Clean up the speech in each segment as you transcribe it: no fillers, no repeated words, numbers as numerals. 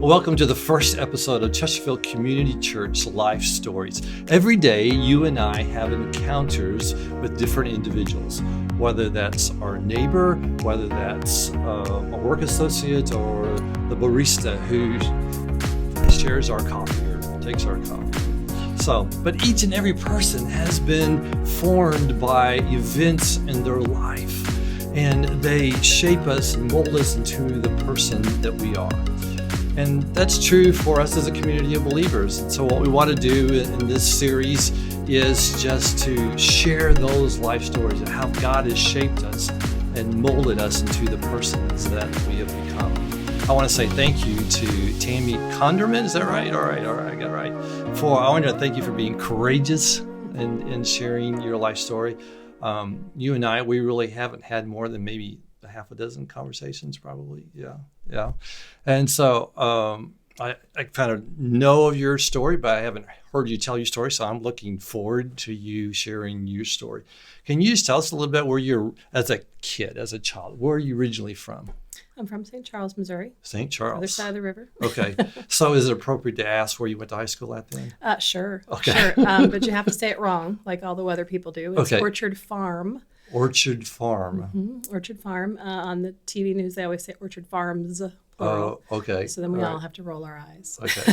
Welcome to the first episode of Chesterfield Community Church Life Stories. Every day, you and I have encounters with different individuals, whether that's our neighbor, whether that's a work associate, or the barista who shares our coffee or takes our coffee. But each and every person has been formed by events in their life, and they shape us and mold us into the person that we are. And that's true for us as a community of believers. And so what we want to do in this series is just to share those life stories and how God has shaped us and molded us into the persons that we have become. I want to say thank you to Tammy Conderman. Is that right? All right, I got it right. I want to thank you for being courageous in sharing your life story. You and I, we really haven't had more than maybe a half a dozen conversations, probably. Yeah. And so I kind of know of your story, but I haven't heard you tell your story. So I'm looking forward to you sharing your story. Can you just tell us a little bit where you're, as a kid, as a child, where are you originally from? I'm from St. Charles, Missouri. St. Charles. Other side of the river. Okay. So is it appropriate to ask where you went to high school at then? Sure. Okay. Sure. But you have to say it wrong, like all the other people do. It's Okay. Orchard Farm. Orchard Farm. Mm-hmm. Orchard Farm. On the TV news, they always say Orchard Farms, plural. Oh, okay. So then we all have to roll our eyes. Okay.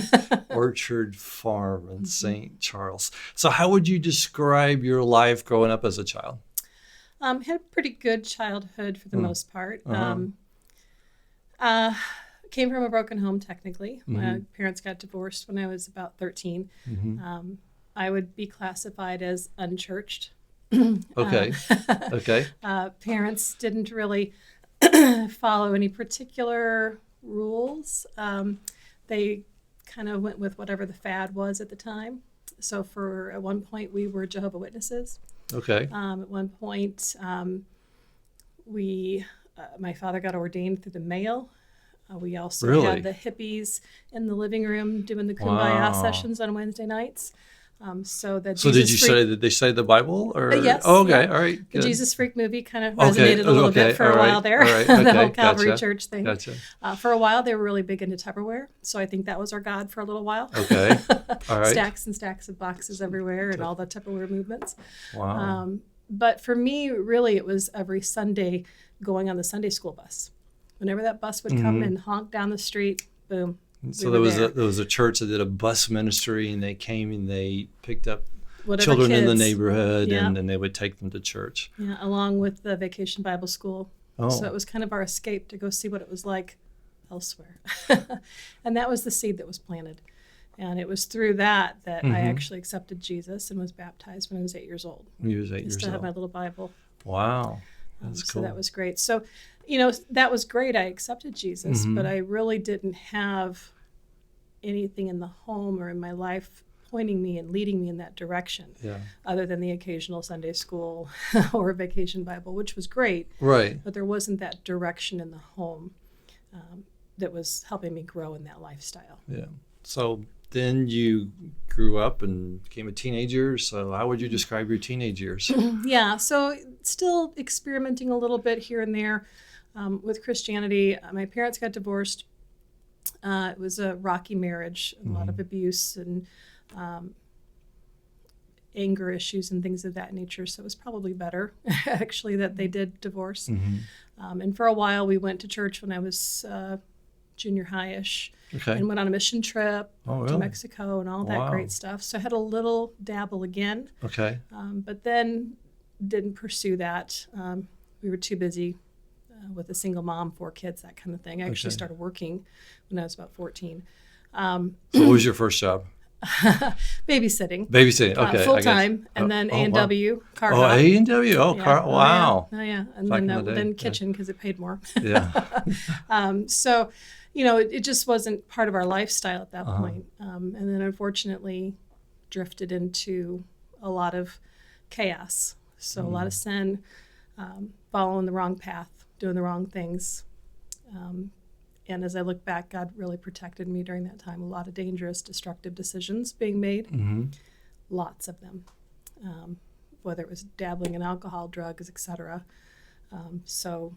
Orchard Farm in St. Charles. So how would you describe your life growing up as a child? Had a pretty good childhood for the most part. Came from a broken home, technically. My parents got divorced when I was about 13. I would be classified as unchurched. Okay. Parents didn't really follow any particular rules. They kind of went with whatever the fad was at the time. So at one point, we were Jehovah's Witnesses. Okay. At one point, my father got ordained through the mail. We also Really? had the hippies in the living room doing the Kumbaya sessions on Wednesday nights. So did you say that they studied the Bible? Or? Yes. Oh, okay. Yeah. All right. The Good. Jesus Freak movie kind of resonated a little bit for a while there. All right. The Okay. whole Calvary Gotcha. Church thing. Gotcha. For a while, they were really big into Tupperware. So I think that was our God for a little while. Okay. All right. Stacks and stacks of boxes everywhere and all the Tupperware movements. Wow. But for me, really, it was every Sunday going on the Sunday school bus. Whenever that bus would come and honk down the street, boom. So there was a church that did a bus ministry, and they came and they picked up Whatever children kids. in the neighborhood, Yeah. and then they would take them to church. Yeah, along with the Vacation Bible School. Oh. So it was kind of our escape to go see what it was like elsewhere. And that was the seed that was planted. And it was through that I actually accepted Jesus and was baptized when I was 8 years old. You was 8 I years still have my old. little Bible. Wow. That's cool. So that was great. So, that was great. I accepted Jesus, but I really didn't have anything in the home or in my life pointing me and leading me in that direction, other than the occasional Sunday school or Vacation Bible, which was great. Right. But there wasn't that direction in the home that was helping me grow in that lifestyle. Yeah. So then you grew up and became a teenager. So how would you describe your teenage years? Yeah, so still experimenting a little bit here and there with Christianity. My parents got divorced. It was a rocky marriage, a lot of abuse and anger issues and things of that nature. So it was probably better, actually, that they did divorce. And for a while, we went to church when I was junior high-ish. Okay. And went on a mission trip really? to Mexico and all that great stuff. So I had a little dabble again. Okay. But then didn't pursue that. We were too busy with a single mom, 4 kids, that kind of thing. I actually started working when I was about 14. So what was your first job? Babysitting. Babysitting. Okay. Full time. And then A&W, car Oh, hub. A&W. Oh, Yeah. car. Wow. Oh, yeah. And Back in then, the day. then kitchen because it paid more. Yeah. So, it just wasn't part of our lifestyle at that point. And then unfortunately drifted into a lot of chaos. So a lot of sin, following the wrong path, doing the wrong things. And as I look back, God really protected me during that time. A lot of dangerous, destructive decisions being made. Lots of them. Whether it was dabbling in alcohol, drugs, etc. So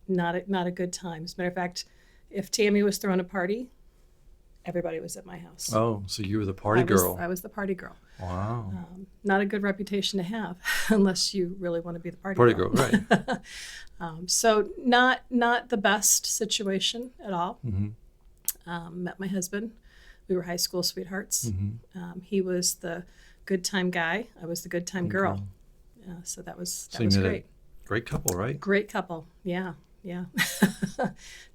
not a good time. As a matter of fact, if Tammy was throwing a party everybody was at my house. Oh, so you were the party girl. I was the party girl. Wow. Not a good reputation to have unless you really want to be the party Girl, right. So not the best situation at all. Mm-hmm. Met my husband. We were high school sweethearts. Mm-hmm. He was the good time guy. I was the good time girl. So that was great. Great couple, right? Great couple. Yeah.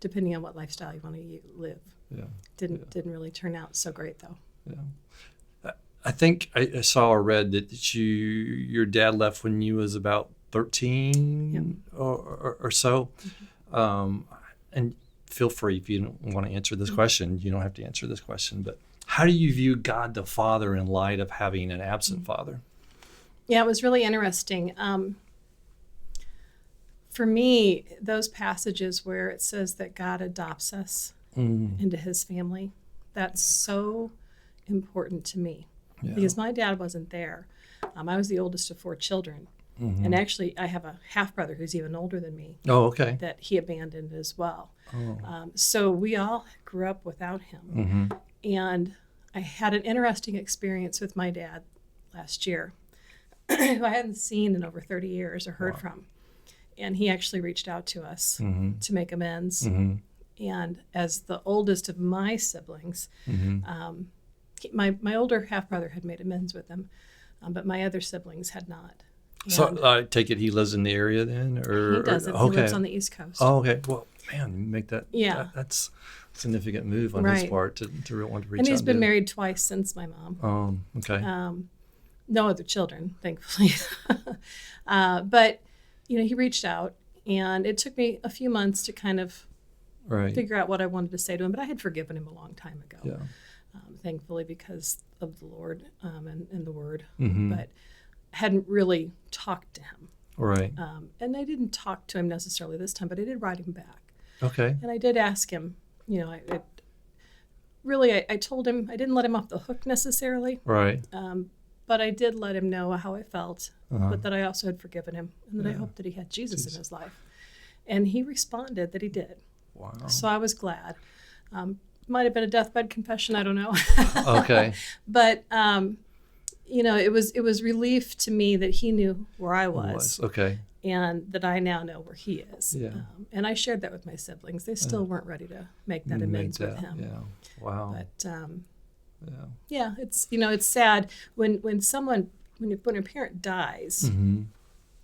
Depending on what lifestyle you want to live. Yeah. Didn't really turn out so great though. Yeah. I think I saw or read that your dad left when you was about 13 or so. Mm-hmm. And feel free if you don't want to answer this question. You don't have to answer this question. But how do you view God the Father in light of having an absent father? Yeah, it was really interesting. For me, those passages where it says that God adopts us into his family, that's so important to me. Yeah. Because my dad wasn't there. I was the oldest of 4 children. Mm-hmm. And actually, I have a half-brother who's even older than me. Oh, okay. That he abandoned as well. Oh. So we all grew up without him. Mm-hmm. And I had an interesting experience with my dad last year, who I hadn't seen in over 30 years or heard from. And he actually reached out to us to make amends. Mm-hmm. And as the oldest of my siblings, my older half-brother had made amends with him, but my other siblings had not. And so I take it he lives in the area then? Or he doesn't. Okay. He lives on the East Coast. Oh, okay. Well, man, you make that. Yeah. That's a significant move on his part to want to reach out. And he's been married twice since my mom. Oh, okay. No other children, thankfully. But, he reached out, and it took me a few months to kind of figure out what I wanted to say to him. But I had forgiven him a long time ago. Yeah. Thankfully, because of the Lord and the Word. Mm-hmm. But hadn't really talked to him. Right. And I didn't talk to him necessarily this time, but I did write him back. Okay. And I did ask him, I told him, I didn't let him off the hook necessarily. Right. But I did let him know how I felt, but that I also had forgiven him and that I hoped that he had Jesus in his life. And he responded that he did. Wow. So I was glad. Might have been a deathbed confession, I don't know. Okay. But it was relief to me that he knew where I was. Okay. And that I now know where he is. Yeah. And I shared that with my siblings. They still weren't ready to make that amends with him. Yeah. Wow. But it's sad when a parent dies,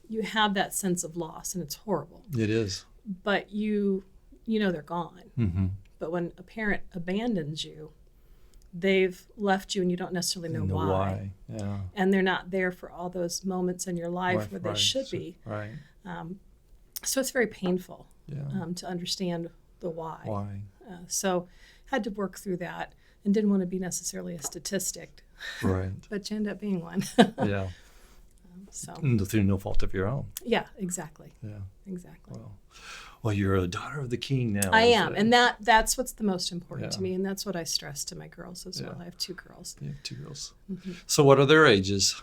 you have that sense of loss, and it's horrible. It is. But they're gone. Mm-hmm. But when a parent abandons you, they've left you and you don't necessarily know why. Yeah. And they're not there for all those moments in your life where they should be. Right. So it's very painful to understand the why. Why. So had to work through that and didn't want to be necessarily a statistic. Right. But you end up being one. Yeah. Through no fault of your own. Yeah, exactly. Yeah. Exactly. Well, you're a daughter of the King now. I am, and that's what's the most important to me, and that's what I stress to my girls as well. I have 2 girls. You have 2 girls. Mm-hmm. So what are their ages?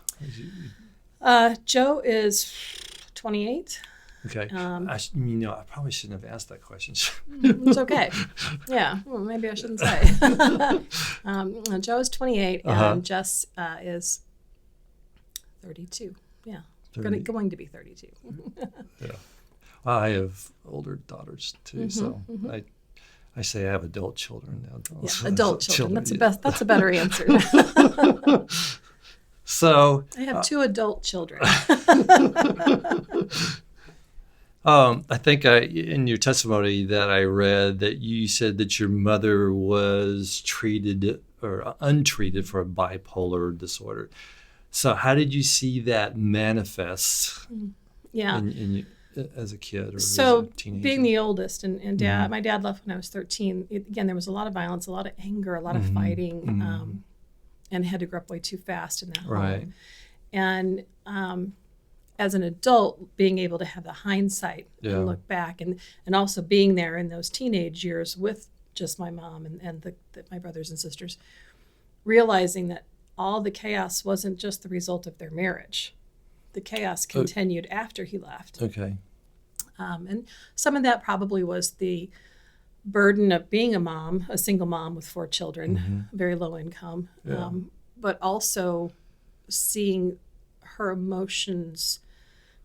Joe is 28. Okay. I probably shouldn't have asked that question. It's okay. Yeah, well, maybe I shouldn't say. Joe is 28, and Jess is 32. Yeah, 30. Going to be 32. Yeah. I have older daughters too, so I say I have adult children now. Yeah, adult children. That's a better answer. So I have 2 adult children. I think in your testimony that I read that you said that your mother was treated or untreated for a bipolar disorder. So how did you see that manifest? Yeah. As a kid or as a teenager? Being the oldest and dad, my dad left when I was 13. Again, there was a lot of violence, a lot of anger, a lot of fighting, and had to grow up way too fast in that home. And as an adult, being able to have the hindsight and look back, and also being there in those teenage years with just my mom and my brothers and sisters, realizing that all the chaos wasn't just the result of their marriage. The chaos continued after he left. Okay. And some of that probably was the burden of being a mom, a single mom with 4 children, very low income, but also seeing her emotions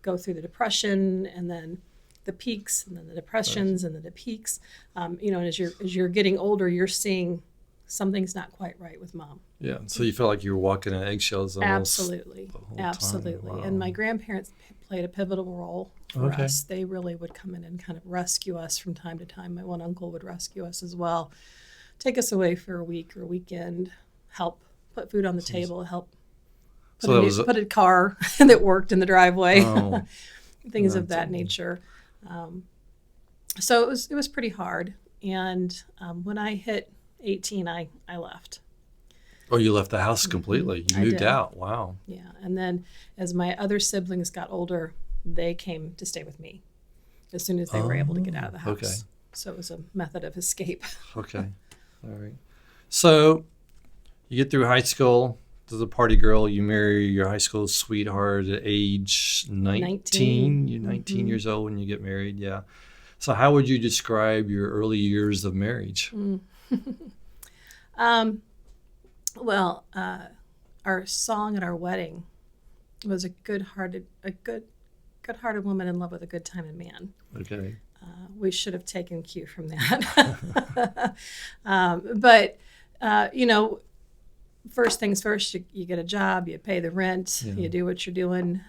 go through the depression and then the peaks and then the depressions and then the peaks. And as you're getting older, you're seeing something's not quite right with mom. Yeah. So you felt like you were walking on eggshells almost Absolutely. the whole Absolutely. time. Wow. And my grandparents played a pivotal role for us. They really would come in and kind of rescue us from time to time. My one uncle would rescue us as well, take us away for a week or a weekend, help put food on the table, help put a car that worked in the driveway, things of that nature. So it was pretty hard. And when I hit 18, I left. Oh, you left the house completely. You moved out. Wow. Yeah. And then as my other siblings got older, they came to stay with me as soon as they were able to get out of the house. Okay. So it was a method of escape. Okay. All right. So you get through high school. As a party girl, you marry your high school sweetheart at age 19. You're 19 years old when you get married. Yeah. So how would you describe your early years of marriage? Well, our song at our wedding was a good-hearted woman in love with a good-timing man. Okay. We should have taken cue from that. But first things first, you get a job, you pay the rent, you do what you're doing.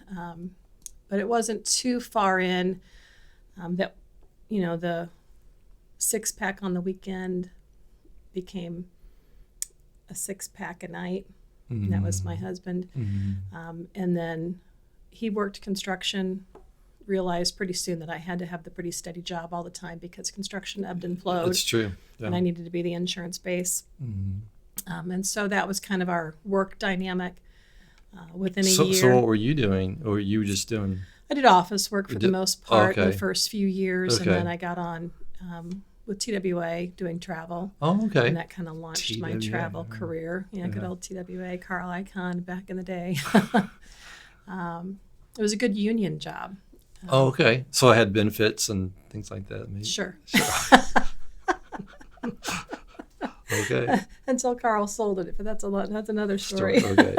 But it wasn't too far in that, the 6-pack on the weekend became a 6-pack a night. And that was my husband. And then he worked construction, realized pretty soon that I had to have the pretty steady job all the time because construction ebbed and flowed. That's true. Yeah. And I needed to be the insurance base. And so that was kind of our work dynamic within a year. So what were you doing? Or were you just doing? I did office work for the most part in the first few years. Okay. And then I got on with TWA doing travel. Oh, okay. And that kind of launched my travel career. Good old TWA, Carl Icahn back in the day. It was a good union job. Okay. So I had benefits and things like that. Maybe. Sure. Okay. Until Carl sold it, but that's another story. Okay.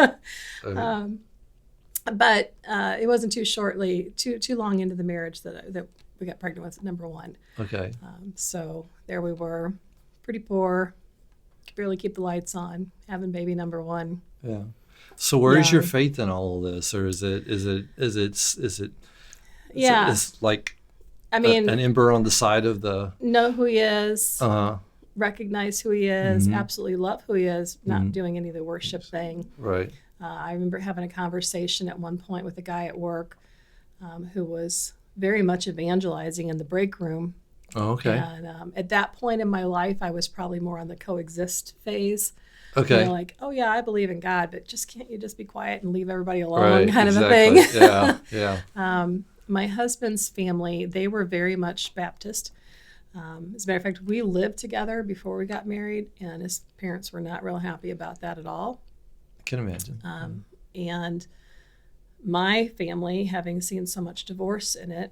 But it wasn't too long into the marriage that we got pregnant with number one. Okay. So there we were, pretty poor, could barely keep the lights on, having baby number one. Yeah. So where is your faith in all of this, or is it Yeah. It's like I mean, an ember on the side of the. Know who he is. Recognize who he is. Absolutely love who he is. Not doing any of the worship thing. Right. I remember having a conversation at one point with a guy at work who was very much evangelizing in the break room. Oh, okay. And at that point in my life, I was probably more on the coexist phase. Okay. Like, oh yeah, I believe in God, but can't you just be quiet and leave everybody alone, kind of a thing. Yeah. My husband's family, they were very much Baptist. As a matter of fact, we lived together before we got married, and his parents were not real happy about that at all. I can imagine. And my family, having seen so much divorce in it,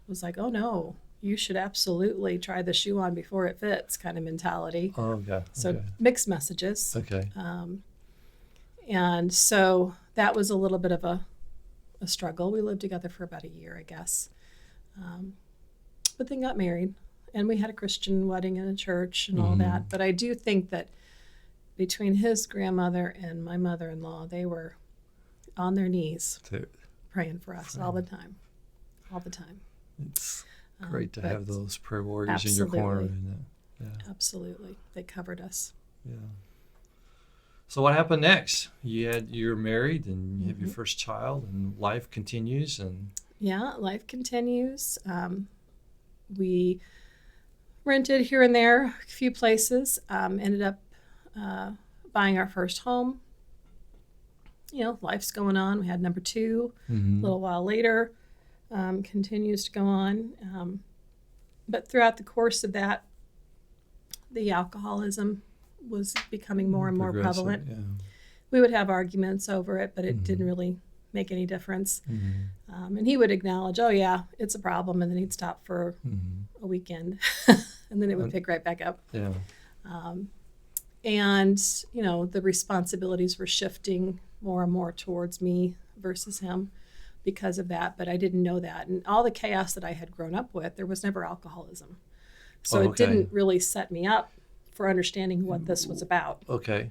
was like, oh no, you should absolutely try the shoe on before it fits kind of mentality. Oh, okay. So mixed messages. Okay. And so that was a little bit of a struggle. We lived together for about a year, I guess. But then got married, and we had a Christian wedding in a church and all that. But I do think that between his grandmother and my mother-in-law, they were on their knees praying for us all the time. It's great to have those prayer warriors in your corner. Isn't it? Yeah. Absolutely. They covered us. Yeah. So what happened next? You're married and you have your first child, and life continues. Yeah, life continues. We rented here and there, a few places. Ended up buying our first home. Life's going on. We had number 2 a little while later. Continues to go on. But throughout the course of that, the alcoholism was becoming more and more prevalent. Yeah. We would have arguments over it, but it didn't really make any difference. Mm-hmm. And he would acknowledge, oh yeah, it's a problem. And then he'd stop for Mm-hmm. a weekend and then it would pick right back up. Yeah. And, you know, the responsibilities were shifting more and more towards me versus him because of that. But I didn't know that. And all the chaos that I had grown up with, there was never alcoholism. So Oh, it didn't really set me up for understanding what this was about. Okay.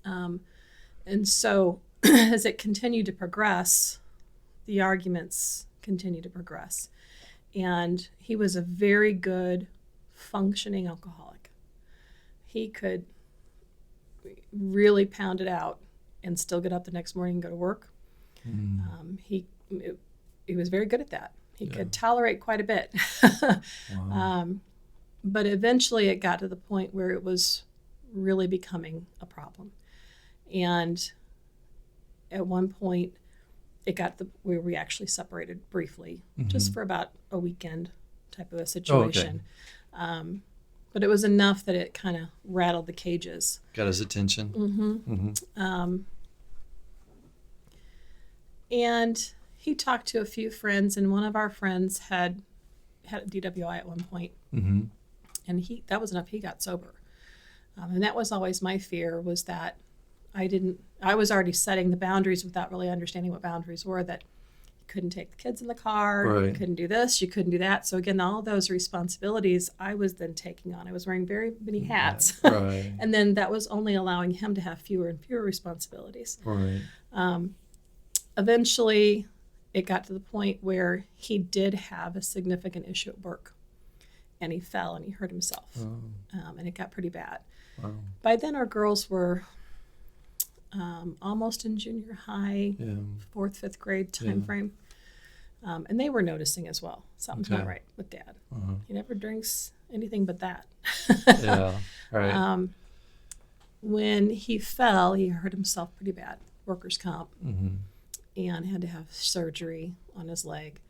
And so as it continued to progress, the arguments continued to progress. And he was a very good functioning alcoholic. He could really pound it out and still get up the next morning and go to work. He was very good at that. He could tolerate quite a bit. Wow. But eventually it got to the point where it was really becoming a problem. And at one point, it got where we actually separated briefly, just for about a weekend type of a situation. But it was enough that it kind of rattled the cages. Got his attention. And he talked to a few friends, and one of our friends had a DWI at one point. And that was enough. He got sober. And that was always my fear, was that I was already setting the boundaries without really understanding what boundaries were, that you couldn't take the kids in the car, you couldn't do this, you couldn't do that. So again, all those responsibilities I was then taking on. I was wearing very many hats. Right. And then that was only allowing him to have fewer and fewer responsibilities. Right. Eventually, it got to the point where he did have a significant issue at work. And he fell and he hurt himself. And it got pretty bad. Wow. By then, our girls were almost in junior high, 4th, 5th grade time frame. And they were noticing as well. Something's not right with Dad. He never drinks anything but that. Right. When he fell, he hurt himself pretty bad, workers' comp, and had to have surgery on his leg.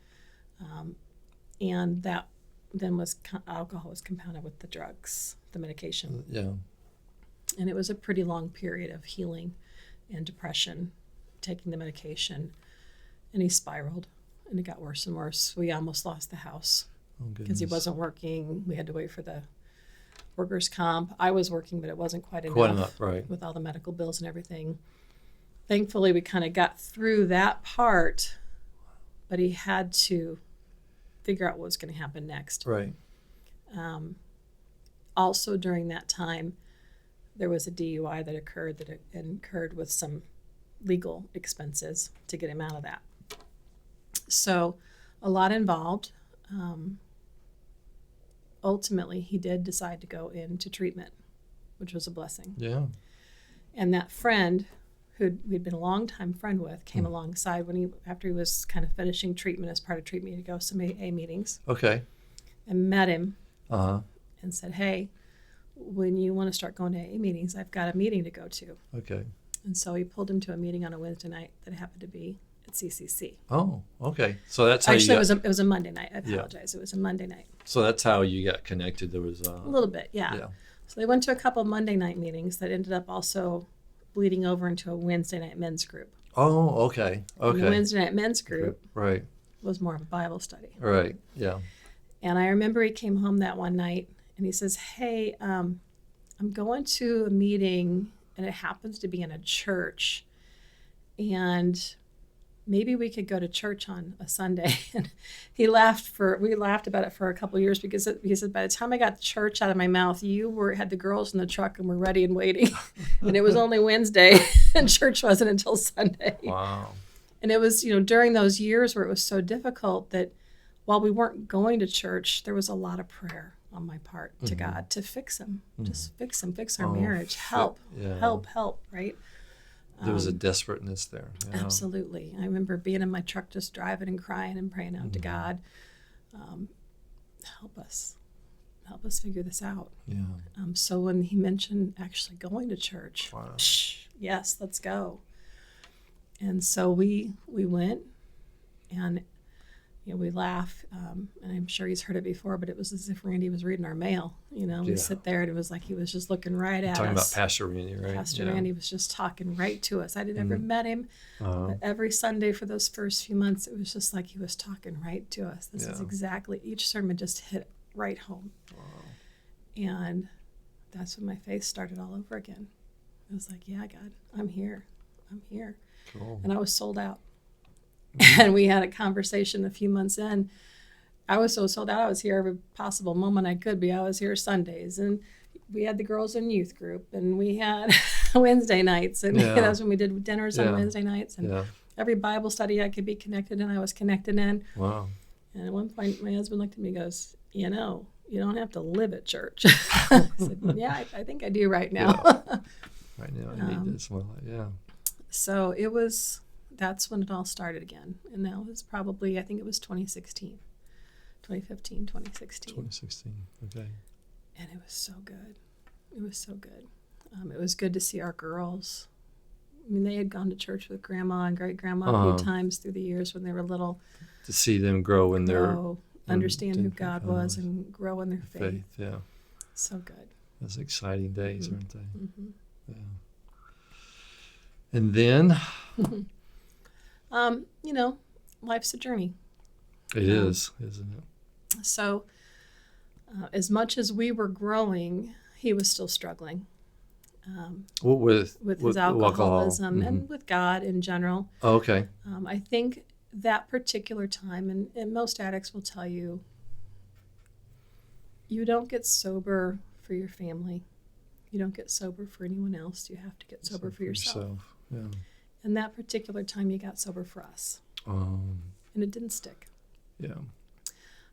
And that then alcohol was compounded with the drugs, the medication. And it was a pretty long period of healing and depression, taking the medication. And he spiraled, and it got worse and worse. We almost lost the house because he wasn't working. We had to wait for the workers' comp. I was working, but it wasn't quite enough with all the medical bills and everything. Thankfully, we kind of got through that part, but he had to figure out what was going to happen next. Right. Also, during that time, there was a DUI that incurred with some legal expenses to get him out of that. So, a lot involved. Ultimately, he did decide to go into treatment, which was a blessing. Yeah. And that friend, who we'd been a long-time friend with, came alongside after he was kind of finishing treatment as part of treatment to go to some AA meetings. Okay. And met him. And said, hey, when you want to start going to AA meetings, I've got a meeting to go to. Okay. And so he pulled him to a meeting on a Wednesday night that happened to be at CCC. Oh, okay. So that's how Actually, it was a Monday night. I apologize. It was a Monday night. So that's how you got connected. There was a little bit, yeah. So they went to a couple of Monday night meetings that ended up also bleeding over into a Wednesday night men's group. Oh, okay. And the Wednesday night men's group right. was more of a Bible study. Right, yeah. And I remember he came home that one night and he says, hey, I'm going to a meeting and it happens to be in a church. And maybe we could go to church on a Sunday. And we laughed about it for a couple of years because he said, by the time I got church out of my mouth, you had the girls in the truck and were ready and waiting. And it was only Wednesday and church wasn't until Sunday. Wow. And it was, during those years where it was so difficult that while we weren't going to church, there was a lot of prayer on my part to God to fix him, just fix him, fix our marriage, help, right? There was a desperateness there. Absolutely. I remember being in my truck just driving and crying and praying out to God, help us figure this out. Yeah. So when he mentioned actually going to church, wow. Yes, let's go. And so we went, and we laugh, and I'm sure he's heard it before, but it was as if Randy was reading our mail. We sit there, and it was like he was just looking right at us. Talking about Pastor Randy, right? Pastor Randy was just talking right to us. I had never met him, but every Sunday for those first few months, it was just like he was talking right to us. This is exactly, each sermon just hit right home. Wow. And that's when my faith started all over again. I was like, yeah, God, I'm here. Cool. And I was sold out. And we had a conversation a few months in. I was so sold out. I was here every possible moment I could be. I was here Sundays, and we had the girls in youth group, and we had Wednesday nights, and that's when we did dinners on Wednesday nights, and every Bible study I could be connected in, I was connected in. Wow. And at one point, my husband looked at me and goes, you don't have to live at church. I said, yeah, I think I do right now. Right now, I need this more. So that's when it all started again. And that was probably, I think it was 2016. 2015, 2016. 2016, okay. And it was so good. It was so good. It was good to see our girls. I mean, they had gone to church with grandma and great-grandma a few times through the years when they were little. To see them grow in their... understand who God was and grow in their faith. Yeah. So good. Those exciting days, aren't they? Mm-hmm. Yeah. And then... life's a journey. It is, isn't it? So as much as we were growing, he was still struggling. With his alcoholism alcohol. and with God in general. Oh, okay. I think that particular time, and most addicts will tell you, you don't get sober for your family. You don't get sober for anyone else. You have to get sober for yourself. Yeah. And that particular time, you got sober for us. And it didn't stick. Yeah.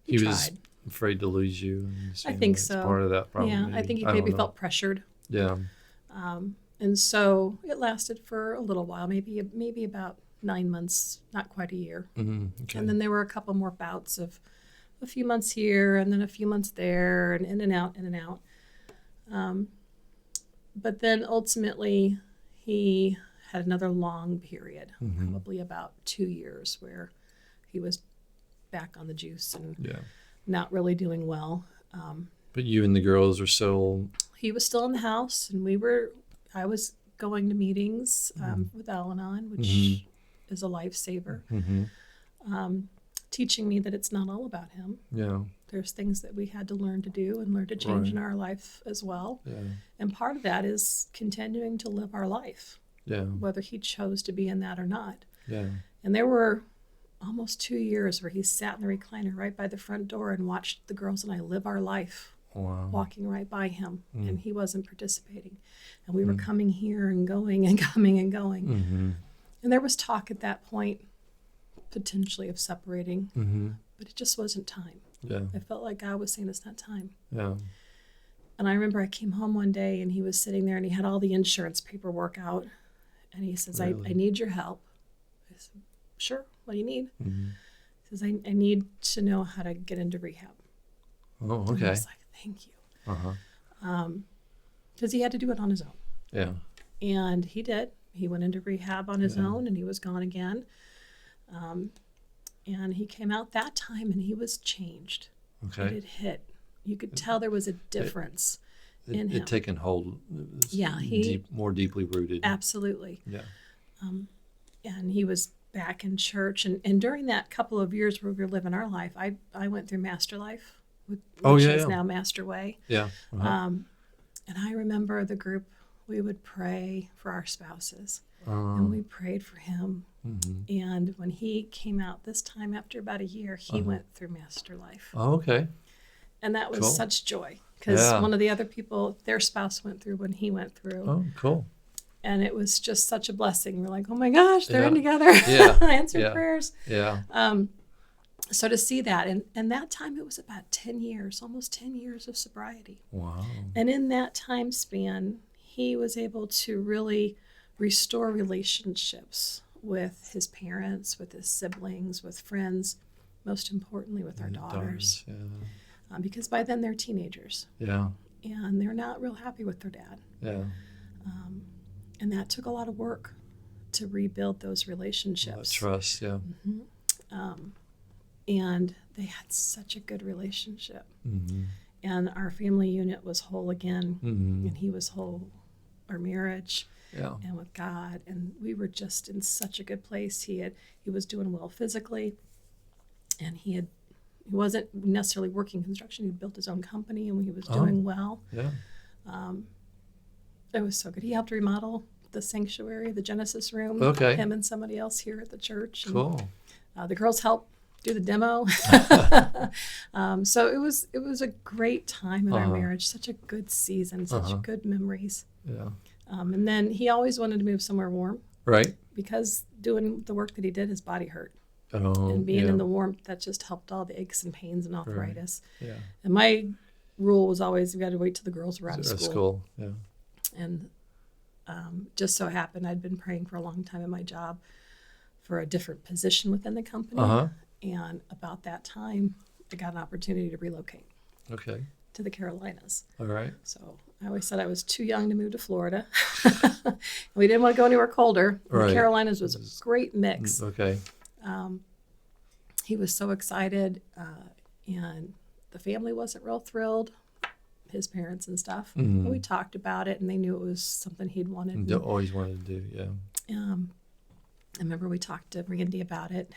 He tried. Was afraid to lose you. I think so. Part of that problem. Yeah, I think he maybe felt pressured. Yeah. And so it lasted for a little while, maybe about 9 months, not quite a year. Mm-hmm. Okay. And then there were a couple more bouts of a few months here and then a few months there, and in and out. But then ultimately he had another long period, probably about 2 years, where he was back on the juice and not really doing well. But you and the girls are still... He was still in the house, and I was going to meetings with Al-Anon, which is a lifesaver, teaching me that it's not all about him. Yeah. There's things that we had to learn to do and learn to change in our life as well. Yeah. And part of that is continuing to live our life, whether he chose to be in that or not. Yeah. And there were almost 2 years where he sat in the recliner right by the front door and watched the girls and I live our life. Wow. Walking right by him, and he wasn't participating. And we were coming here and going and coming and going. Mm-hmm. And there was talk at that point, potentially, of separating, but it just wasn't time. Yeah. I felt like God was saying, it's not time. Yeah. And I remember I came home one day, and he was sitting there, and he had all the insurance paperwork out. And he says, I need your help. I said, sure, what do you need? Mm-hmm. He says, I need to know how to get into rehab. Oh, okay. And I was like, thank you. Because he had to do it on his own. Yeah. And he did. He went into rehab on his own, and he was gone again. And he came out that time, and he was changed. Okay. And it hit. You could tell there was a difference in him. It taken hold. More deeply rooted. Absolutely. Yeah. And he was back in church. And during that couple of years where we were living our life, I went through Master Life, which is now Master Way. Yeah. And I remember the group, we would pray for our spouses. And we prayed for him. And when he came out this time after about a year, he went through Master Life. Oh, okay. And that was such joy. Because one of the other people, their spouse went through when he went through. Oh, cool. And it was just such a blessing. We're like, oh my gosh, they're in together. Answered prayers. Yeah. So to see that, and that time it was about 10 years, almost 10 years of sobriety. Wow. And in that time span, he was able to really restore relationships with his parents, with his siblings, with friends, most importantly with our daughters. Because by then they're teenagers. Yeah. And they're not real happy with their dad. Yeah. And that took a lot of work to rebuild those relationships. Trust, yeah. And they had such a good relationship. Mm-hmm. And our family unit was whole again. Mm-hmm. And he was whole, our marriage. Yeah. And with God, and we were just in such a good place. He was doing well physically, and he wasn't necessarily working construction. He built his own company, and he was doing well. Yeah. It was so good. He helped remodel the sanctuary, the Genesis room. Okay. Him and somebody else here at the church. Cool. And, the girls helped do the demo. So it was a great time in our marriage. Such a good season. Such good memories. Yeah. And then he always wanted to move somewhere warm. Right. Because doing the work that he did, his body hurt. Oh, And being in the warmth, that just helped all the aches and pains and arthritis. Yeah. And my rule was always, we got to wait till the girls were out of school. Yeah. And just so happened, I'd been praying for a long time in my job for a different position within the company. And about that time, I got an opportunity to relocate. Okay. To the Carolinas. All right. So I always said I was too young to move to Florida. We didn't want to go anywhere colder. Right. The Carolinas was a great mix. Okay. He was so excited, and the family wasn't real thrilled, his parents and stuff. Mm-hmm. But we talked about it, and they knew it was something he'd wanted. Always wanted to do, yeah. I remember we talked to Randy about it,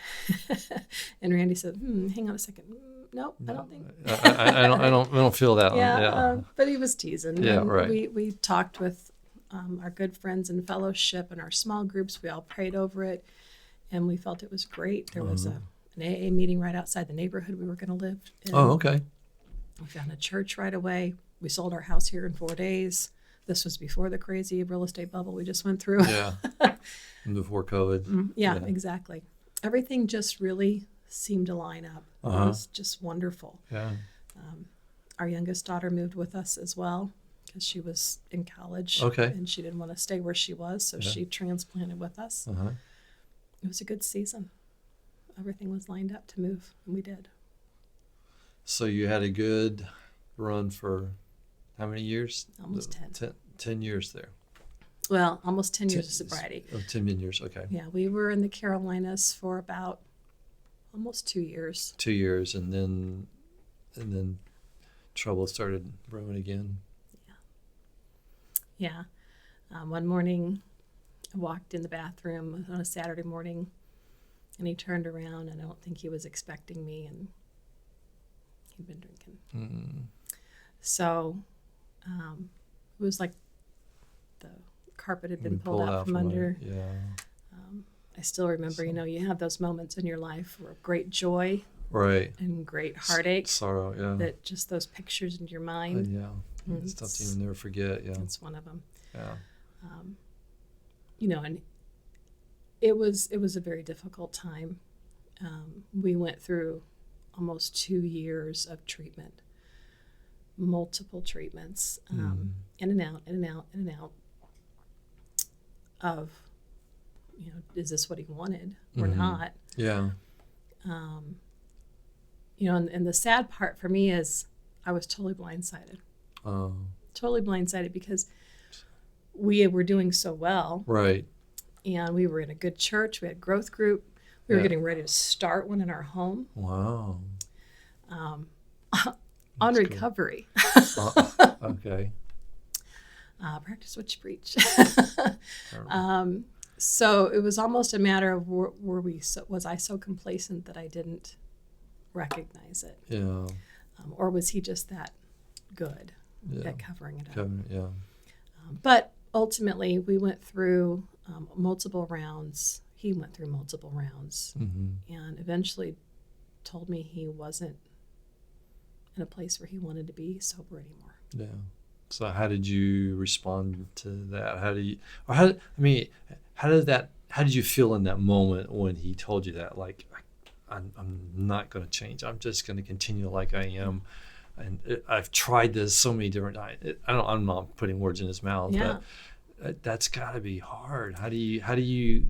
and Randy said, "Hang on a second. Nope, I don't think." I don't feel that. Yeah, but he was teasing. Yeah, and right. We talked with our good friends in fellowship and our small groups. We all prayed over it, and we felt it was great. There was an AA meeting right outside the neighborhood we were going to live in. Oh, okay. We found a church right away. We sold our house here in 4 days. This was before the crazy real estate bubble we just went through. Yeah. Before COVID. Yeah, exactly. Everything just really seemed to line up. It was just wonderful. Yeah. Our youngest daughter moved with us as well because she was in college. Okay. And she didn't want to stay where she was, so she transplanted with us. It was a good season. Everything was lined up to move, and we did. So you had a good run for how many years? Almost 10. 10 years there. Well, almost 10 years of sobriety. 10 years, okay. Yeah, we were in the Carolinas for about almost 2 years. 2 years, and then trouble started brewing again. Yeah. One morning, I walked in the bathroom on a Saturday morning, and he turned around, and I don't think he was expecting me, and he'd been drinking. So it was like the carpet had been pulled out from under. Yeah. I still remember, you have those moments in your life where great joy Right. and great heartache. Sorrow, yeah. That just those pictures in your mind. Yeah. Stuff you'll never forget, yeah. That's one of them. Yeah. And it was a very difficult time. We went through almost 2 years of treatment, multiple treatments, in and out, in and out, in and out of, is this what he wanted or not? Yeah. And the sad part for me is I was totally blindsided. Totally blindsided because we were doing so well. Right. And we were in a good church. We had growth group. We were getting ready to start one in our home. Wow. On recovery. Okay. Practice what you preach. So it was almost a matter of was I so complacent that I didn't recognize it? Yeah. Or was he just that good at covering it up? Yeah. But ultimately, we went through multiple rounds. He went through multiple rounds and eventually told me he wasn't in a place where he wanted to be sober anymore. Yeah. So how did you respond to that? How did you feel in that moment when he told you that? Like, I'm not going to change. I'm just going to continue like I am. And I've tried this so many different times. I'm not putting words in his mouth, but that's got to be hard. How did you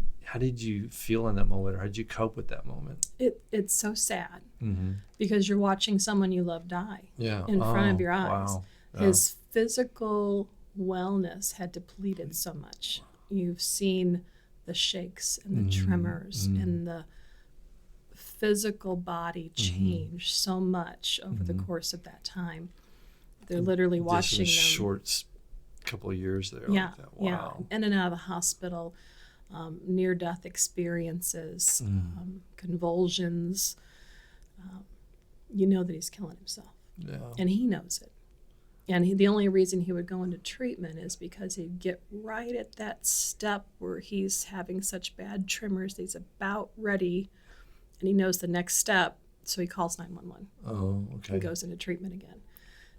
feel in that moment, or how did you cope with that moment? It's so sad because you're watching someone you love die in front of your eyes. Wow. Yeah. His physical wellness had depleted so much. You've seen the shakes and the tremors and the physical body change so much over the course of that time. They're literally watching them. Short couple of years there. Yeah, like that. Wow. In and out of the hospital, near-death experiences, convulsions. You know that he's killing himself. Yeah. And he knows it. And the only reason he would go into treatment is because he'd get right at that step where he's having such bad tremors that he's about ready, and he knows the next step, so he calls 911. Oh, okay. And goes into treatment again.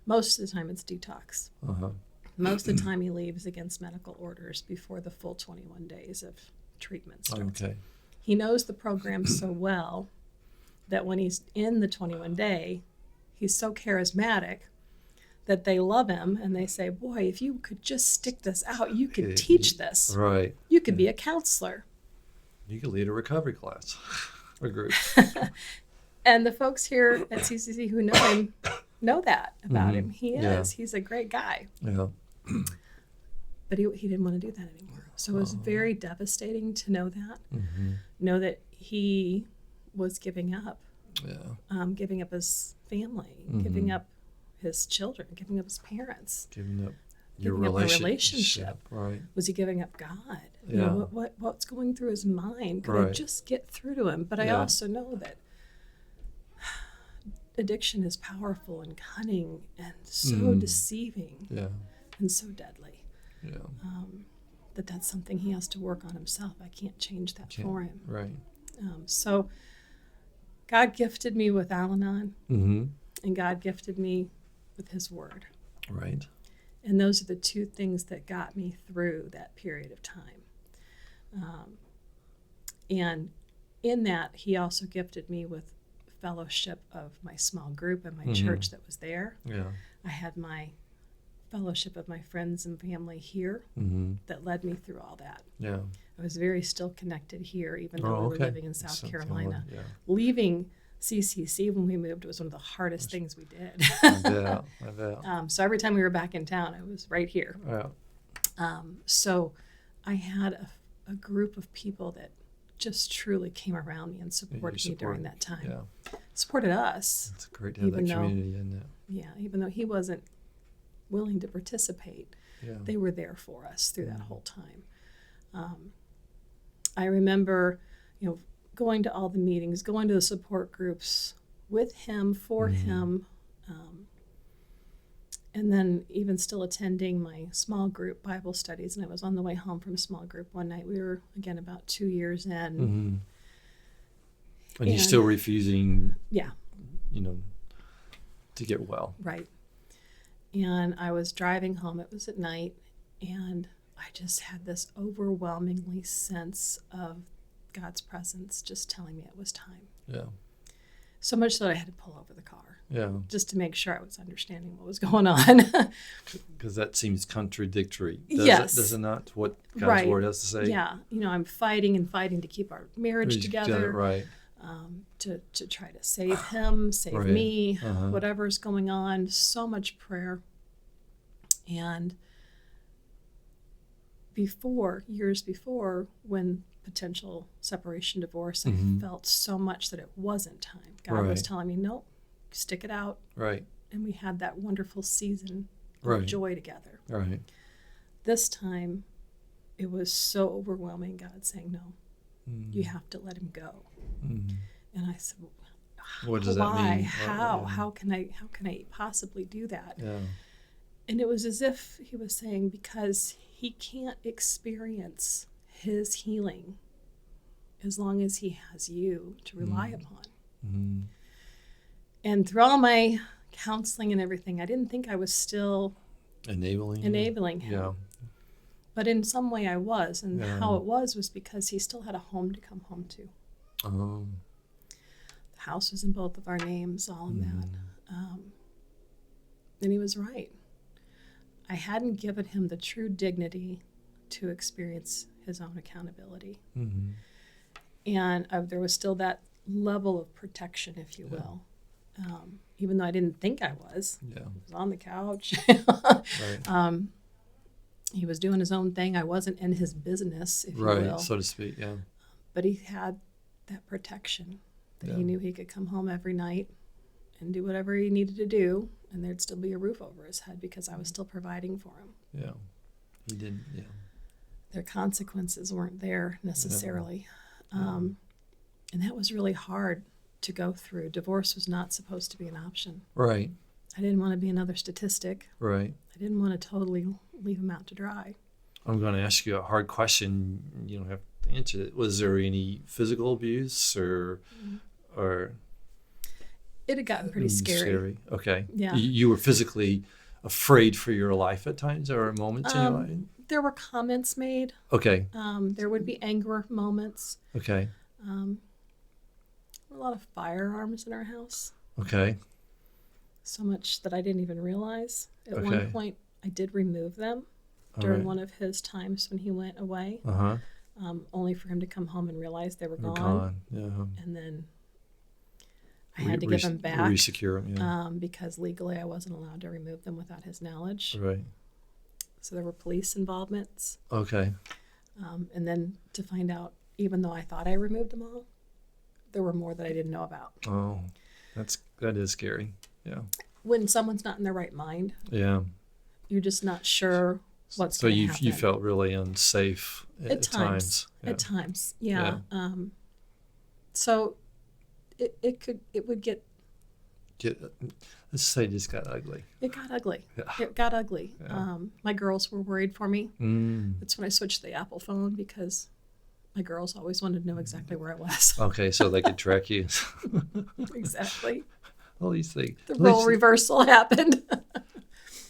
Most of the time it's detox. Uh-huh. Most of the time he leaves against medical orders before the full 21 days of treatment starts. Okay. He knows the program so well that when he's in the 21 day, he's so charismatic that they love him and they say, boy, if you could just stick this out, you could teach this. Right. You could be a counselor. You could lead a recovery class or group. And the folks here at CCC who know him know that about him. He is. Yeah. He's a great guy. Yeah. But he didn't want to do that anymore. So it was very devastating to know that. Know that he was giving up. Yeah. Giving up his family, giving up his children, giving up his parents. Giving up your Giving up a relationship. Right. Was he giving up God? Yeah. You know, what's going through his mind? Could I just get through to him? But I also know that addiction is powerful and cunning and so deceiving and so deadly. Yeah. That's something he has to work on himself. I can't change that for him. Right. So God gifted me with Al-Anon, and God gifted me with his word. Right. And those are the two things that got me through that period of time. And in that, he also gifted me with fellowship of my small group and my church that was there. Yeah. I had my fellowship of my friends and family here that led me through all that. Yeah. I was very still connected here, even though we were living in South Carolina. Yeah. Leaving CCC when we moved was one of the hardest things we did. I bet. So every time we were back in town, I was right here. Yeah. So I had a group of people that just truly came around me and supported me during that time. Yeah. Supported us. It's great to have that community, isn't it? Yeah, even though he wasn't willing to participate, they were there for us through that whole time. I remember, going to all the meetings, going to the support groups with him, for him, and then even still attending my small group Bible studies. And I was on the way home from small group one night. We were, again, about 2 years in. And you're still refusing, yeah, to get well. Right. And I was driving home. It was at night, and I just had this overwhelmingly sense of God's presence just telling me it was time. Yeah. So much so that I had to pull over the car. Yeah. Just to make sure I was understanding what was going on. Because that seems contradictory. Does it not? What God's word has to say? Yeah. I'm fighting and fighting to keep our marriage together. Right. To try to save him, save me, whatever's going on. So much prayer. And years before, when potential separation, divorce, I felt so much that it wasn't time. God was telling me, nope, stick it out. Right. And we had that wonderful season of joy together. Right. This time, it was so overwhelming, God saying, no, you have to let him go. And I said, what does that mean? How can I possibly do that? Yeah. And it was as if he was saying, because he can't experience his healing as long as he has you to rely upon. And through all my counseling and everything, I didn't think I was still enabling him. Yeah. But in some way I was. And how it was because he still had a home to come home to. The house was in both of our names, all of that. And he was right. I hadn't given him the true dignity to experience his own accountability. And there was still that level of protection, if you will. Even though I didn't think I was. Yeah. I was on the couch. He was doing his own thing. I wasn't in his business, if you will. Right, so to speak, yeah. But he had that protection. that he knew he could come home every night and do whatever he needed to do, and there'd still be a roof over his head because I was still providing for him. Yeah. He didn't, yeah. Their consequences weren't there necessarily. And that was really hard to go through. Divorce was not supposed to be an option. Right. I didn't want to be another statistic. Right. I didn't want to totally leave him out to dry. I'm going to ask you a hard question. You don't have to answer it. Was there any physical abuse or It had gotten pretty scary. Okay. Yeah. You were physically afraid for your life at times or moments in your life? There were comments made. Okay. There would be anger moments. Okay. There were a lot of firearms in our house. Okay. So much that I didn't even realize. At Okay. one point, I did remove them during one of his times when he went away, only for him to come home and realize they were gone. Yeah. And then I had to give them back. Resecure them, yeah. Because legally I wasn't allowed to remove them without his knowledge. Right. So there were police involvements. Okay. And then to find out, even though I thought I removed them all, there were more that I didn't know about. Oh, that is scary. Yeah. When someone's not in their right mind, Yeah. you're just not sure what's So going to happen. you felt really unsafe at times. Yeah. At times, yeah. So it would get. Let's say it just got ugly. It got ugly. Yeah. It got ugly. Yeah. My girls were worried for me. Mm. That's when I switched to the Apple phone because my girls always wanted to know exactly where I was. Okay, so they could track you. Exactly. All these things. The role reversal happened. At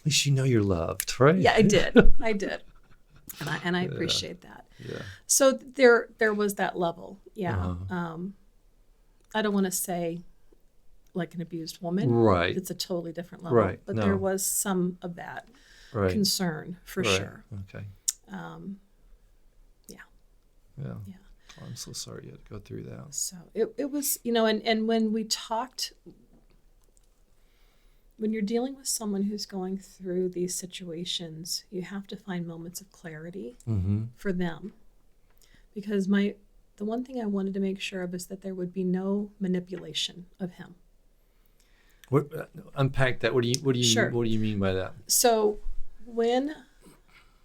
least you know you're loved, right? Yeah, I did. And I appreciate that. Yeah. So there was that level. Yeah. Uh-huh. I don't want to say like an abused woman. Right. It's a totally different level. Right. But No. there was some of that concern for sure. Okay. Yeah. Yeah. Oh, I'm so sorry you had to go through that. So it was, and when we talked, when you're dealing with someone who's going through these situations, you have to find moments of clarity for them. Because the one thing I wanted to make sure of is that there would be no manipulation of him. Unpack that. What do you Sure. What do you mean by that? So when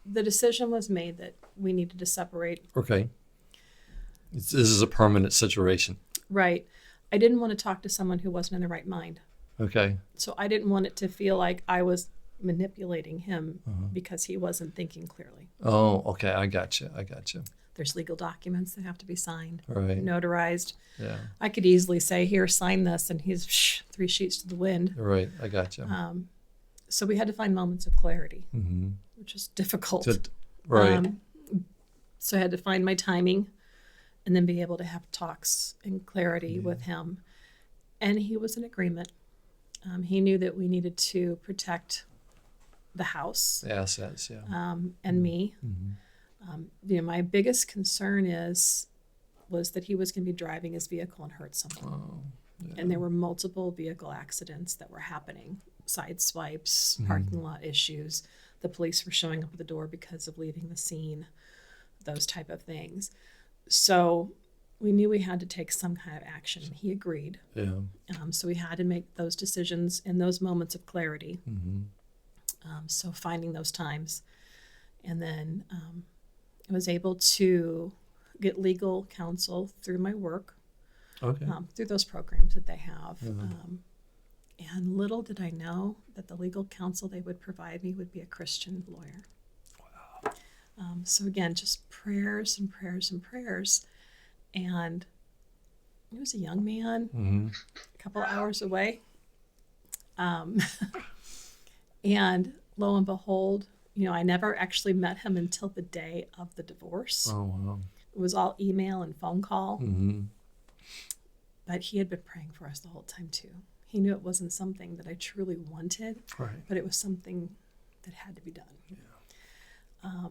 the decision was made that we needed to separate, Okay. This is a permanent situation. right, I didn't want to talk to someone who wasn't in the right mind. Okay. So I didn't want it to feel like I was manipulating him because he wasn't thinking clearly. Oh, okay. I got you. There's legal documents that have to be signed, Right. notarized. Yeah. I could easily say, here, sign this, and he's 3 sheets to the wind. Right. I got you. So we had to find moments of clarity, which is difficult. Right. So I had to find my timing and then be able to have talks and clarity with him. And he was in agreement. He knew that we needed to protect the house. The assets. Yeah. And me. My biggest concern was that he was going to be driving his vehicle and hurt someone. Oh. Yeah. And there were multiple vehicle accidents that were happening, side swipes, parking lot issues. The police were showing up at the door because of leaving the scene, those type of things. So we knew we had to take some kind of action. He agreed. Yeah. So we had to make those decisions in those moments of clarity. So finding those times. And then I was able to get legal counsel through my work, Okay. through those programs that they have. And little did I know that the legal counsel they would provide me would be a Christian lawyer. Wow. So again, just prayers and prayers and prayers. And he was a young man, a couple hours away. And lo and behold, I never actually met him until the day of the divorce. Oh, wow. It was all email and phone call. Mm-hmm. But he had been praying for us the whole time, too. He knew it wasn't something that I truly wanted, Right. but it was something that had to be done. Yeah.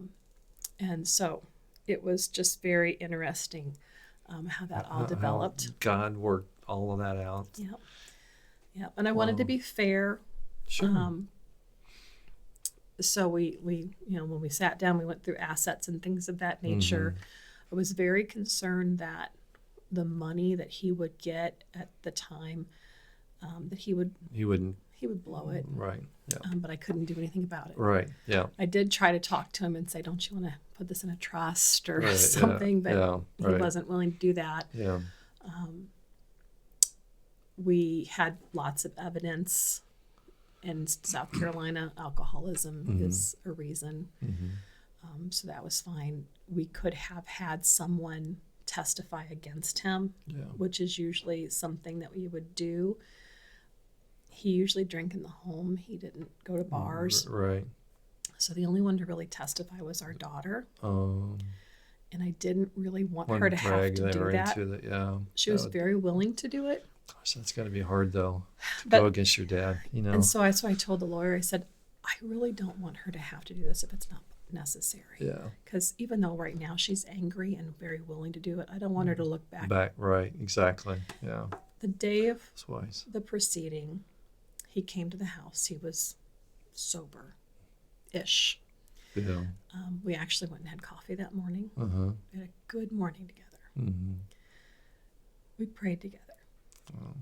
And so it was just very interesting how that all developed. God worked all of that out. Yep. Yep. And I wanted to be fair. Sure. So we when we sat down, we went through assets and things of that nature. I was very concerned that the money that he would get at the time, that he would blow it. Right. Yeah. But I couldn't do anything about it. Right. Yeah. I did try to talk to him and say, don't you want to put this in a trust or Right, something? But yeah, he right. wasn't willing to do that. Yeah. We had lots of evidence. In South Carolina, alcoholism is a reason. So that was fine. We could have had someone testify against him, which is usually something that we would do. He usually drank in the home. He didn't go to bars. Right. So the only one to really testify was our daughter. And I didn't really want One her to have to do that. Yeah. She was very willing to do it. Gosh, that's got to be hard, though, to But- go against your dad, you know. And so I told the lawyer, I said, I really don't want her to have to do this if it's not necessary. Yeah. Because even though right now she's angry and very willing to do it, I don't want her to look back. Right. Exactly. Yeah. The day of That's wise. the proceeding, he came to the house. He was sober-ish. Yeah. We actually went and had coffee that morning. Uh-huh. We had a good morning together. Mm-hmm. We prayed together. Wow.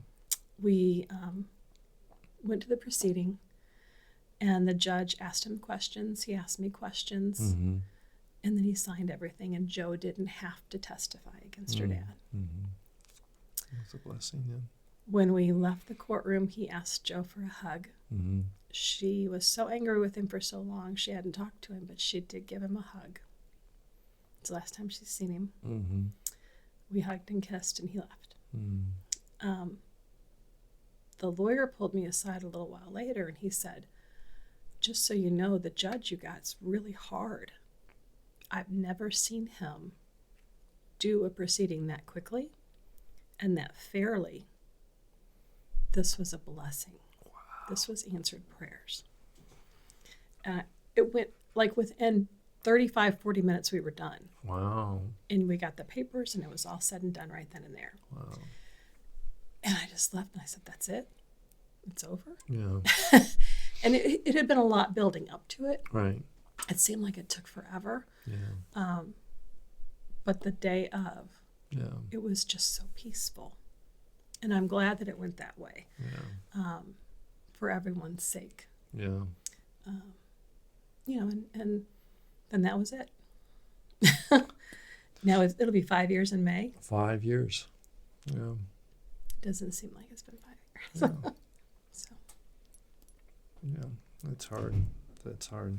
We went to the proceeding, and the judge asked him questions. He asked me questions, Mm-hmm. and then he signed everything, and Joe didn't have to testify against her dad. Mm-hmm. That's a blessing, yeah. When we left the courtroom, he asked Joe for a hug. Mm-hmm. She was so angry with him for so long, she hadn't talked to him, but she did give him a hug. It's the last time she's seen him. Mm-hmm. We hugged and kissed, and he left. Mm-hmm. The lawyer pulled me aside a little while later, and he said, just so you know, the judge you got's really hard. I've never seen him do a proceeding that quickly and that fairly. This was a blessing. Wow. This was answered prayers. It went like within 35, 40 minutes we were done. Wow. And we got the papers, and it was all said and done right then and there. Wow. And I just left, and I said, that's it. It's over. Yeah. And it had been a lot building up to it. Right. It seemed like it took forever. Yeah. But the day of, Yeah. it was just so peaceful. And I'm glad that it went that way, Yeah. for everyone's sake. Yeah. You know, and then that was it. Now it'll be 5 years in May. 5 years. Yeah. Doesn't seem like it's been 5 years. Yeah. So Yeah. That's hard. That's hard.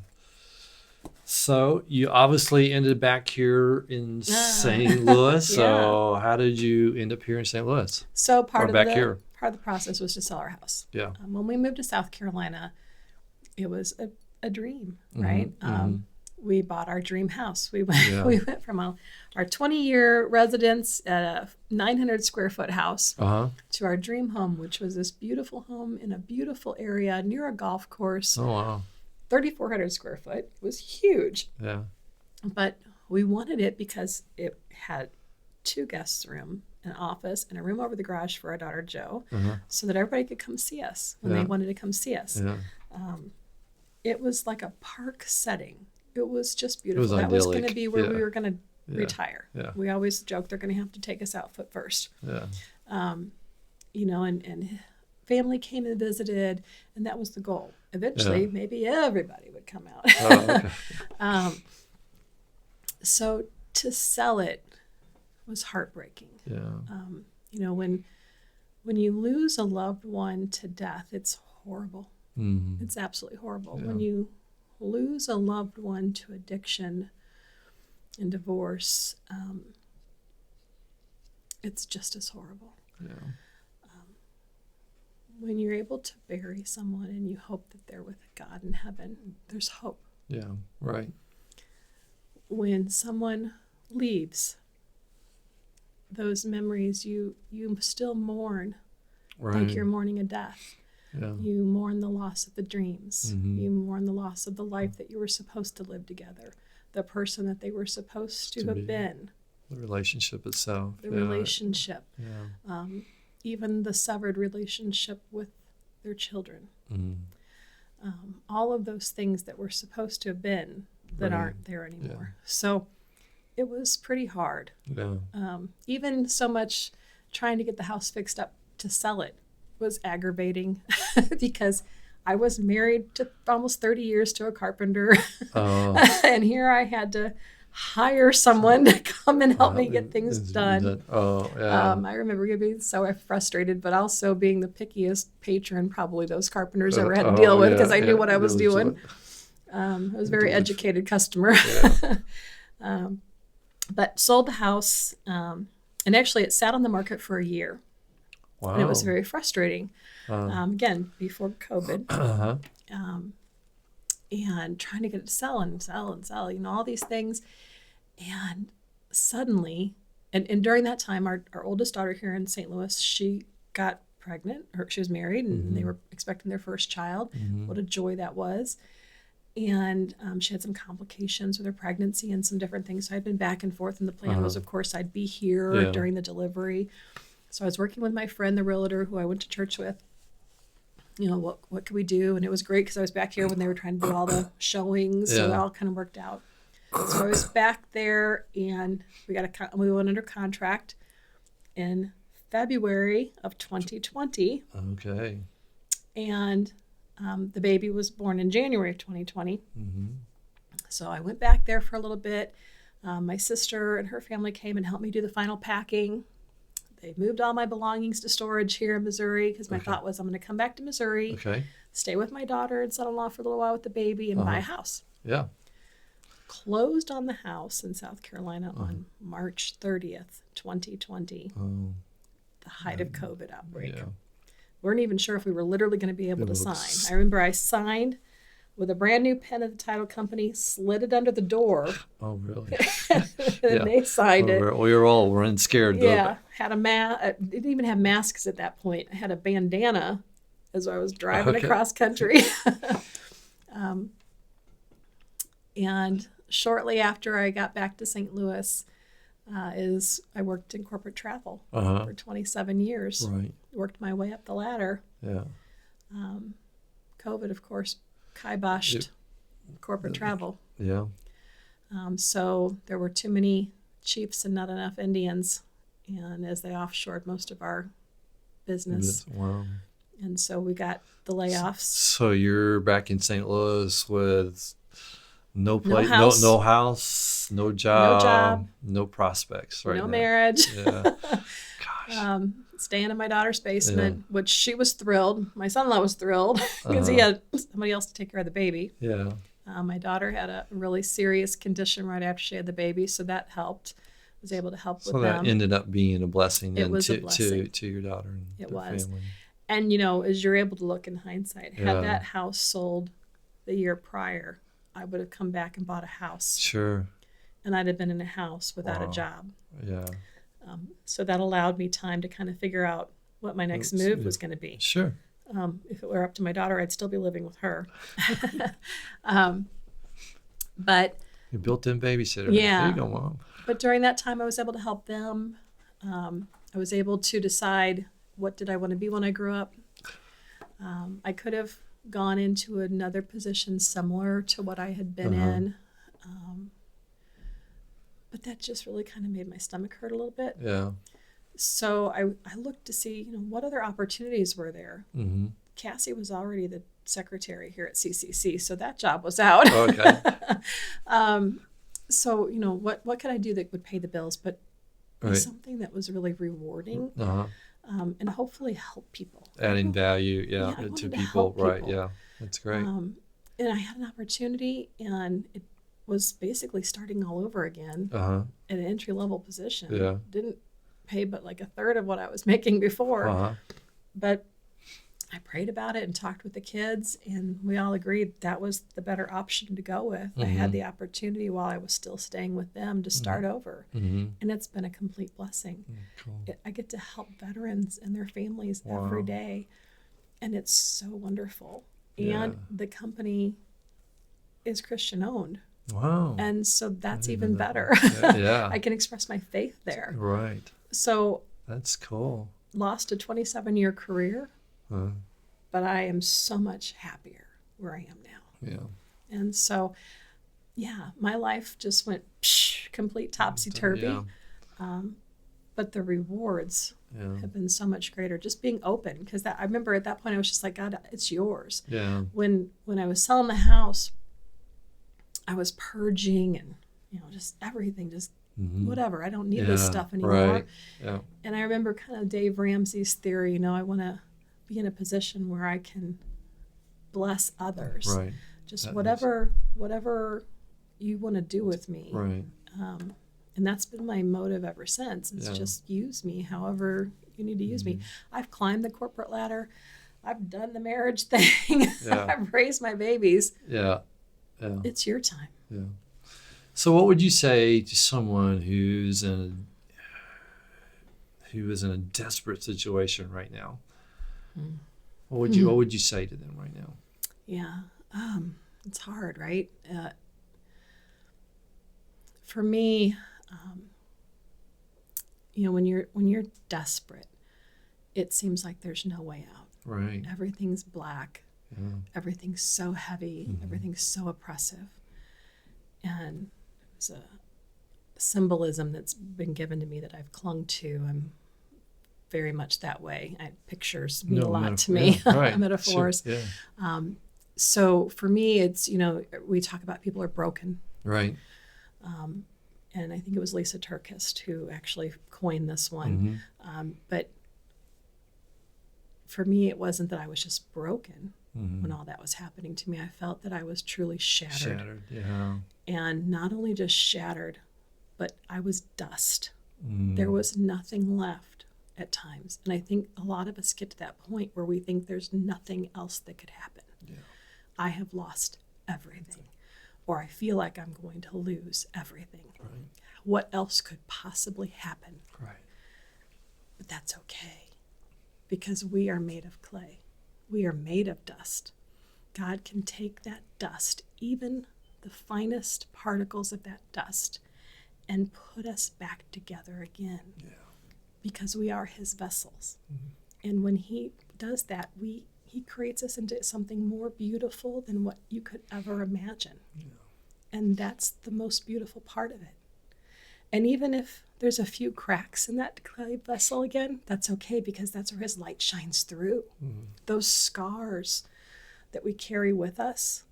So you obviously ended back here in St. Louis. Yeah. So how did you end up here in St. Louis? So part Or of back here. part of the process was to sell our house. Yeah. When we moved to South Carolina, it was a dream, right? We bought our dream house. We went from our 20-year residence at a 900 square foot house Uh-huh. to our dream home, which was this beautiful home in a beautiful area near a golf course. Oh, wow. 3,400 square foot. It was huge. Yeah. But we wanted it because it had 2 guest room, an office, and a room over the garage for our daughter, Jo, so that everybody could come see us when they wanted to come see us. Yeah. It was like a park setting. It was just beautiful. was That was going idyllic. to be where Yeah. we were going to Yeah. retire. Yeah. We always joke they're going to have to take us out foot first. Yeah. You know, and family came and visited, and that was the goal. Eventually, Yeah. maybe everybody would come out. Oh, okay. So to sell it was heartbreaking. Yeah. You know, when you lose a loved one to death, it's horrible. Mm-hmm. It's absolutely horrible. Yeah. When you lose a loved one to addiction and divorce, it's just as horrible. Yeah. When you're able to bury someone and you hope that they're with God in heaven, there's hope. Yeah. Right. When someone leaves, those memories you still mourn, Right. like you're mourning a death. Yeah. You mourn the loss of the dreams. Mhm. You mourn the loss of the life that you were supposed to live together, the person that they were supposed to To have be. been, The relationship itself. the Yeah. relationship, Yeah. even the severed relationship with their children. Mm. All of those things that were supposed to have been that Right. aren't there anymore. So it was pretty hard. Yeah. Even so much trying to get the house fixed up to sell it was aggravating because I was married to almost 30 years to a carpenter. Oh. And here I had to hire someone to come and help me get things done. Oh, yeah. I remember being so frustrated, but also being the pickiest patron probably those carpenters ever had to deal with, because I knew what I was doing. I was a very educated customer. Yeah. But sold the house, and actually it sat on the market for a year. Wow. And it was very frustrating. Again, before COVID. Uh-huh. And trying to get it to sell and sell and sell, all these things. And suddenly, and during that time, our oldest daughter here in St. Louis, she got pregnant, or she was married, and they were expecting their first child. What a joy that was. And she had some complications with her pregnancy and some different things. So I'd been back and forth, and the plan was, of course, I'd be here during the delivery. So I was working with my friend, the realtor, who I went to church with. What could we do? And it was great because I was back here when they were trying to do all the showings. So it all kind of worked out. So I was back there, and we went under contract in February of 2020. Okay. And the baby was born in January of 2020. So I went back there for a little bit. My sister and her family came and helped me do the final packing. They moved all my belongings to storage here in Missouri, because my thought was I'm going to come back to Missouri, stay with my daughter and son-in-law for a little while with the baby, and buy a house. Yeah. Closed on the house in South Carolina on March 30th, 2020, the height of COVID outbreak. Yeah. Weren't even sure if we were literally going to be able to sign. I remember I signed with a brand new pen at the title company, slid it under the door. Oh, really? And they signed it. We were all running scared, though. Yeah, had a didn't even have masks at that point. I had a bandana as I was driving across country. And shortly after I got back to St. Louis, I worked in corporate travel for 27 years. Right. Worked my way up the ladder. Yeah. COVID, of course, kiboshed corporate travel. Yeah. So there were too many chiefs and not enough Indians, and as they offshored most of our business. Wow. And so we got the layoffs. So you're back in St. Louis with no place, house. house, no job, no prospects, right? No now. marriage. Yeah. Gosh. Staying in my daughter's basement, which she was thrilled. My son-in-law was thrilled because he had somebody else to take care of the baby. Yeah. My daughter had a really serious condition right after she had the baby, so that helped. I was able to help with them. So that ended up being a blessing It was to a blessing. to your daughter and It the was. family. And, as you're able to look in hindsight, had that house sold the year prior, I would have come back and bought a house. Sure. And I'd have been in a house without a job. Yeah. So that allowed me time to kind of figure out what my next move was going to be. Sure. If it were up to my daughter, I'd still be living with her. But You built-in babysitter. Yeah. There you go, Mom. But during that time, I was able to help them. I was able to decide what did I want to be when I grew up. I could have gone into another position similar to what I had been in. But that just really kind of made my stomach hurt a little bit. Yeah. So I looked to see, what other opportunities were there. Mm-hmm. Cassie was already the secretary here at CCC, so that job was out. Okay. So, what could I do that would pay the bills, but be something that was really rewarding, and hopefully help people. Adding value, I to wanted to people, help right? people. Yeah, that's great. And I had an opportunity, and it was basically starting all over again at an entry-level position. Yeah. Didn't pay but like a third of what I was making before. But I prayed about it and talked with the kids, and we all agreed that was the better option to go with. I had the opportunity while I was still staying with them to start over. And it's been a complete blessing. Cool. I get to help veterans and their families every day, and it's so wonderful. And the company is Christian owned. Wow. And so that's even better. Yeah. I can express my faith there. Right. So That's cool. lost a 27-year career, but I am so much happier where I am now. Yeah. And so my life just went complete topsy-turvy. Yeah. But the rewards have been so much greater. Just being open, because I remember at that point I was just like, God, it's yours. Yeah. When I was selling the house, I was purging and just everything, just whatever. I don't need this stuff anymore. Right. Yeah. And I remember kind of Dave Ramsey's theory. I want to be in a position where I can bless others. Right. Just whatever you want to do with me. Right. And that's been my motive ever since. It's just use me however you need to use me. I've climbed the corporate ladder. I've done the marriage thing. I've raised my babies. Yeah. It's your time. Yeah. So what would you say to someone who is in a desperate situation right now? What would you say to them right now? Yeah. It's hard, right? For me, when you're desperate, it seems like there's no way out. Right. Everything's black. Yeah. Everything's so heavy. Everything's so oppressive. And it's a symbolism that's been given to me that I've clung to. I'm very much that way. Pictures mean a lot to me. Yeah, right. Metaphors. Sure. Yeah. So for me, it's, we talk about people are broken. Right. And I think it was Lisa Turkist who actually coined this one. But for me, it wasn't that I was just broken when all that was happening to me. I felt that I was truly shattered. Yeah. And not only just shattered, but I was dust. There was nothing left at times. And I think a lot of us get to that point where we think there's nothing else that could happen. Yeah. I have lost everything. Or I feel like I'm going to lose everything. Right. What else could possibly happen? Right. But that's okay, because we are made of clay. We are made of dust. God can take that dust, even the finest particles of that dust, and put us back together again. Yeah. Because we are his vessels. And when he does that, he creates us into something more beautiful than what you could ever imagine. Yeah. And that's the most beautiful part of it. And even if there's a few cracks in that clay vessel again, that's okay, because that's where his light shines through. Those scars that we carry with us,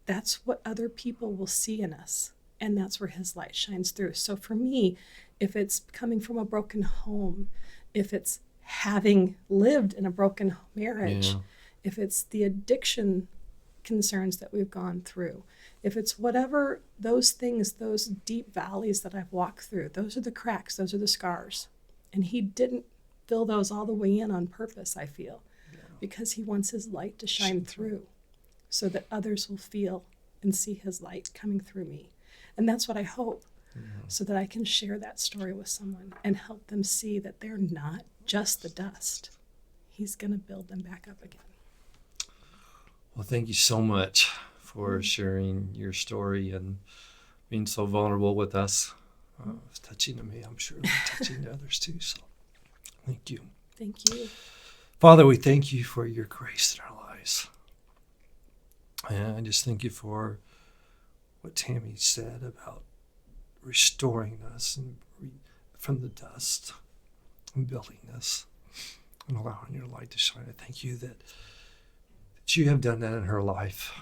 that's what other people will see in us. And that's where his light shines through. So for me, if it's coming from a broken home, if it's having lived in a broken marriage, if it's the addiction concerns that we've gone through, if it's whatever those things, those deep valleys that I've walked through, those are the cracks, those are the scars. And he didn't fill those all the way in on purpose, I feel, because he wants his light to shine through so that others will feel and see his light coming through me. And that's what I hope, so that I can share that story with someone and help them see that they're not just the dust. He's going to build them back up again. Well, thank you so much for sharing your story and being so vulnerable with us. It's touching to me. I'm sure it's touching to others too. So thank you. Thank you. Father, we thank you for your grace in our lives. And I just thank you for what Tammy said about restoring us and from the dust and building us and allowing your light to shine. I thank you that you have done that in her life.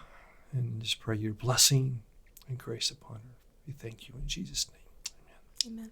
And just pray your blessing and grace upon her. We thank you in Jesus' name. Amen. Amen.